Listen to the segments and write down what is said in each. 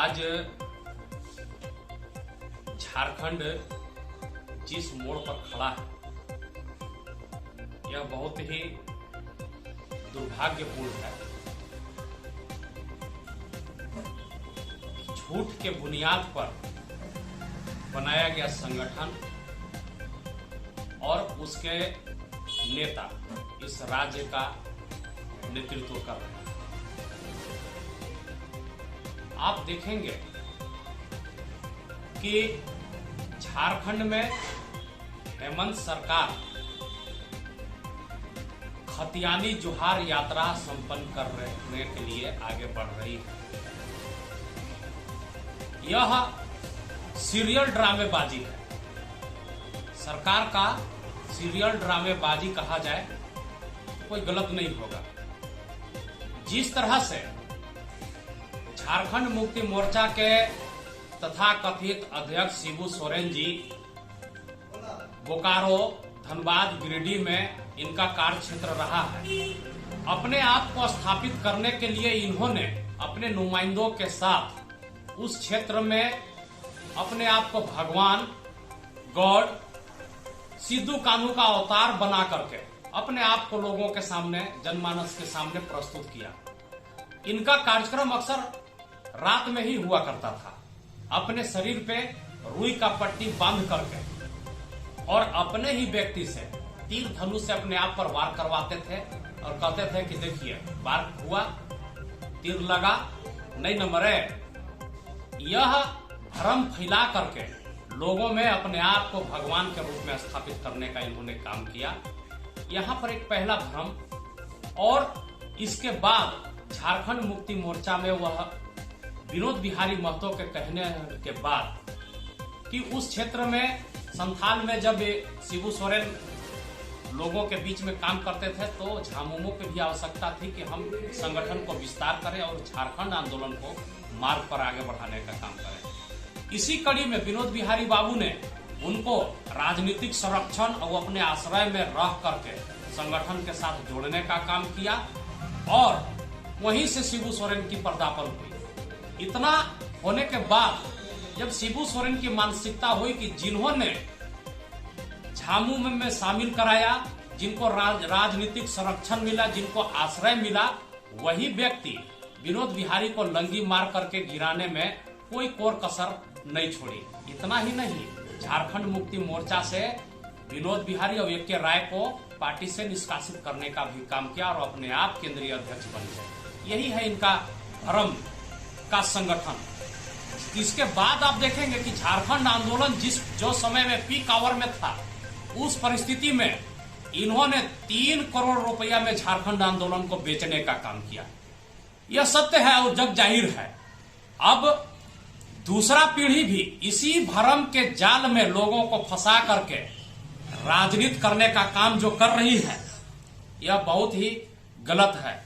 आज झारखंड जिस मोड़ पर खड़ा है यह बहुत ही दुर्भाग्यपूर्ण है। झूठ के बुनियाद पर बनाया गया संगठन और उसके नेता इस राज्य का नेतृत्व कर रहे हैं। आप देखेंगे कि झारखंड में हेमंत सरकार खतियानी जोहार यात्रा संपन्न करने के लिए आगे बढ़ रही है। यह सीरियल ड्रामेबाजी है। सरकार का सीरियल ड्रामेबाजी कहा जाए तो कोई गलत नहीं होगा। जिस तरह से झारखंड मुक्ति मोर्चा के तथाकथित अध्यक्ष शिबू सोरेन जी बोकारो, धनबाद, गिरिडीह में इनका कार्य क्षेत्र रहा है। अपने आप को स्थापित करने के लिए इन्होंने अपने नुमाइंदों के साथ उस क्षेत्र में अपने आप को भगवान, गॉड, सिद्धू कान्हू का अवतार बना करके अपने आप को लोगों के सामने, जनमानस के सामने प्रस्तुत किया। इनका कार्यक्रम अक्सर रात में ही हुआ करता था। अपने शरीर पे रुई का पट्टी बांध करके और अपने ही व्यक्ति से तीर धनुष से अपने आप पर वार करवाते थे और कहते थे कि देखिए वार हुआ, तीर लगा, नहीं न मरे। यह भ्रम फैला करके लोगों में अपने आप को भगवान के रूप में स्थापित करने का इन्होंने काम किया। यहाँ पर एक पहला भ्रम, और इसके बाद झारखंड मुक्ति मोर्चा में वह विनोद बिहारी महतो के कहने के बाद कि उस क्षेत्र में संथाल में जब शिबू सोरेन लोगों के बीच में काम करते थे तो झामुमो की भी आवश्यकता थी कि हम संगठन को विस्तार करें और झारखंड आंदोलन को मार्ग पर आगे बढ़ाने का काम करें। इसी कड़ी में विनोद बिहारी बाबू ने उनको राजनीतिक संरक्षण और अपने आश्रय में रह करके संगठन के साथ जोड़ने का काम किया और वहीं से शिबू सोरेन की पर्दापण हुई। इतना होने के बाद जब शिबू सोरेन की मानसिकता हुई कि जिन्होंने झामुमो में शामिल कराया, जिनको राजनीतिक संरक्षण मिला, जिनको आश्रय मिला, वही व्यक्ति विनोद बिहारी को लंगी मार करके गिराने में कोई कोर कसर नहीं छोड़ी। इतना ही नहीं, झारखंड मुक्ति मोर्चा से विनोद बिहारी और ए.के. राय को पार्टी से निष्कासित करने का भी काम किया और अपने आप केंद्रीय अध्यक्ष बन गए। यही है इनका धर्म का संगठन। इसके बाद आप देखेंगे कि झारखंड आंदोलन जो समय में पीक आवर में था, उस परिस्थिति में इन्होंने 3 करोड़ रुपया में झारखंड आंदोलन को बेचने का काम किया। यह सत्य है और जग जाहिर है। अब दूसरा पीढ़ी भी इसी भ्रम के जाल में लोगों को फंसा करके राजनीति करने का काम जो कर रही है, यह बहुत ही गलत है।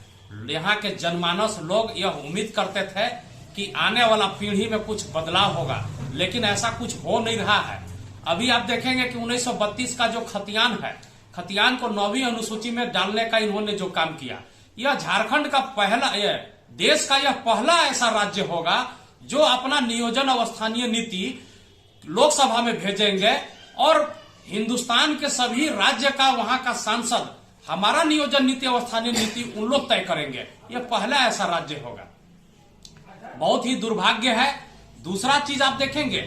यहाँ के जनमानस लोग यह उम्मीद करते थे कि आने वाला पीढ़ी में कुछ बदलाव होगा, लेकिन ऐसा कुछ हो नहीं रहा है। अभी आप देखेंगे कि 1932 का जो खतियान है, खतियान को 9वीं अनुसूची में डालने का इन्होंने जो काम किया, यह झारखंड का पहला, देश का यह पहला ऐसा राज्य होगा जो अपना नियोजन और स्थानीय नीति लोकसभा में भेजेंगे और हिंदुस्तान के सभी राज्य का वहां का सांसद हमारा नियोजन नीति और स्थानीय नीति उन लोग तय करेंगे। यह पहला ऐसा राज्य होगा। बहुत ही दुर्भाग्य है। दूसरा चीज आप देखेंगे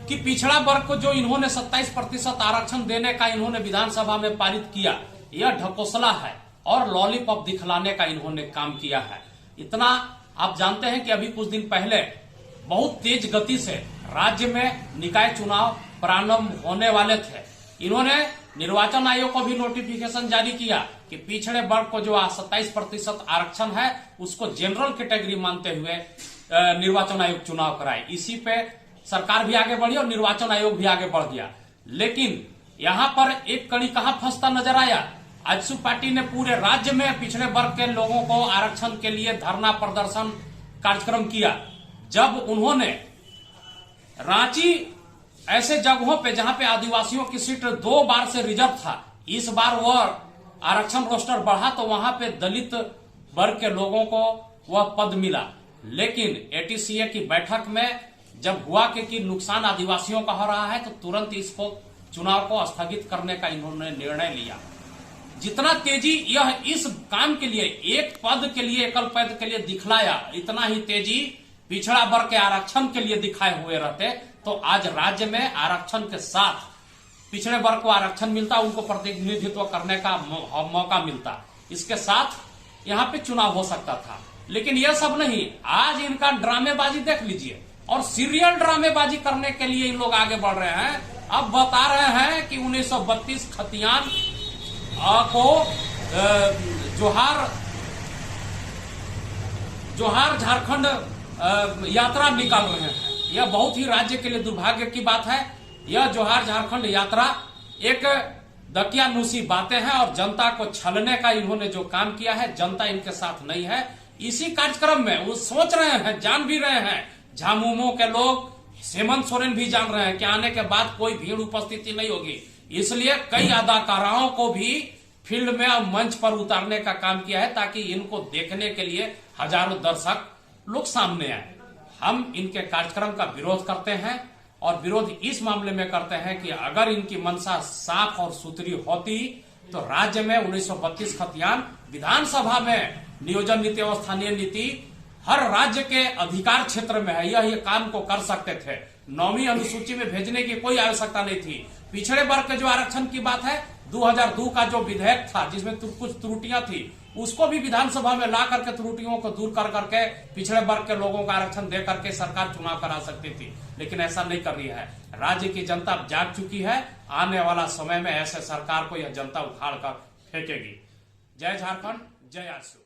कि पिछड़ा वर्ग को जो इन्होंने 27% आरक्षण देने का इन्होंने विधानसभा में पारित किया, यह ढकोसला है और लॉलीपॉप दिखलाने का इन्होंने काम किया है। इतना आप जानते हैं कि अभी कुछ दिन पहले बहुत तेज गति से राज्य में निकाय चुनाव प्रारंभ होने वाले थे। इन्होंने निर्वाचन आयोग को भी नोटिफिकेशन जारी किया कि पिछड़े वर्ग को जो 27% आरक्षण है उसको जनरल कैटेगरी मानते हुए निर्वाचन आयोग चुनाव कराए। इसी पे सरकार भी आगे बढ़ी और निर्वाचन आयोग भी आगे बढ़ गया। लेकिन यहाँ पर एक कड़ी कहां फंसता नजर आया। आजसू पार्टी ने पूरे राज्य में पिछड़े वर्ग के लोगों को आरक्षण के लिए धरना प्रदर्शन कार्यक्रम किया। जब उन्होंने रांची ऐसे जगहों पे जहां पे आदिवासियों की सीट 2 बार से रिजर्व था, इस बार वह आरक्षण रोस्टर बढ़ा तो वहां पे दलित वर्ग के लोगों को वह पद मिला। लेकिन एटीसीए की बैठक में जब हुआ कि नुकसान आदिवासियों का हो रहा है तो तुरंत इसको चुनाव को स्थगित करने का इन्होंने निर्णय लिया। जितना तेजी यह इस काम के लिए, एक पद के लिए, एकल पद के लिए दिखलाया, इतना ही तेजी पिछड़ा वर्ग के आरक्षण के लिए दिखाए हुए रहते तो आज राज्य में आरक्षण के साथ पिछड़े वर्ग को आरक्षण मिलता, उनको प्रतिनिधित्व करने का मौका मिलता, इसके साथ यहाँ पे चुनाव हो सकता था। लेकिन यह सब नहीं, आज इनका ड्रामेबाजी देख लीजिए और सीरियल ड्रामेबाजी करने के लिए इन लोग आगे बढ़ रहे हैं। अब बता रहे हैं कि 1932 खतियान को जोहार झारखंड यात्रा निकाल रहे हैं। यह बहुत ही राज्य के लिए दुर्भाग्य की बात है। यह जोहार झारखंड यात्रा एक दकियानुसी बातें हैं और जनता को छलने का इन्होंने जो काम किया है, जनता इनके साथ नहीं है। इसी कार्यक्रम में वो सोच रहे हैं, जान भी रहे हैं, झामुमो के लोग, हेमंत सोरेन भी जान रहे हैं कि आने के बाद कोई भीड़ उपस्थिति नहीं होगी, इसलिए कई अदाकाराओं को भी फील्ड में और मंच पर उतारने का काम किया है ताकि इनको देखने के लिए हजारों दर्शक लोग सामने आए। हम इनके कार्यक्रम का विरोध करते हैं और विरोध इस मामले में करते हैं कि अगर इनकी मंशा साफ और सुथरी होती तो राज्य में 1932 खतियान विधानसभा में नियोजन नीति और स्थानीय नीति हर राज्य के अधिकार क्षेत्र में है, यह काम को कर सकते थे। 9वीं अनुसूची में भेजने की कोई आवश्यकता नहीं थी। पिछड़े वर्ग के जो आरक्षण की बात है, 2002 का जो विधेयक था जिसमें कुछ त्रुटियां थी, उसको भी विधानसभा में ला करके त्रुटियों को दूर कर करके पिछड़े वर्ग के लोगों का आरक्षण दे करके सरकार चुनाव करा सकती थी, लेकिन ऐसा नहीं कर रही है। राज्य की जनता जाग चुकी है, आने वाला समय में ऐसे सरकार को यह जनता उखाड़ कर फेंकेगी। जय झारखंड, जय आरसू।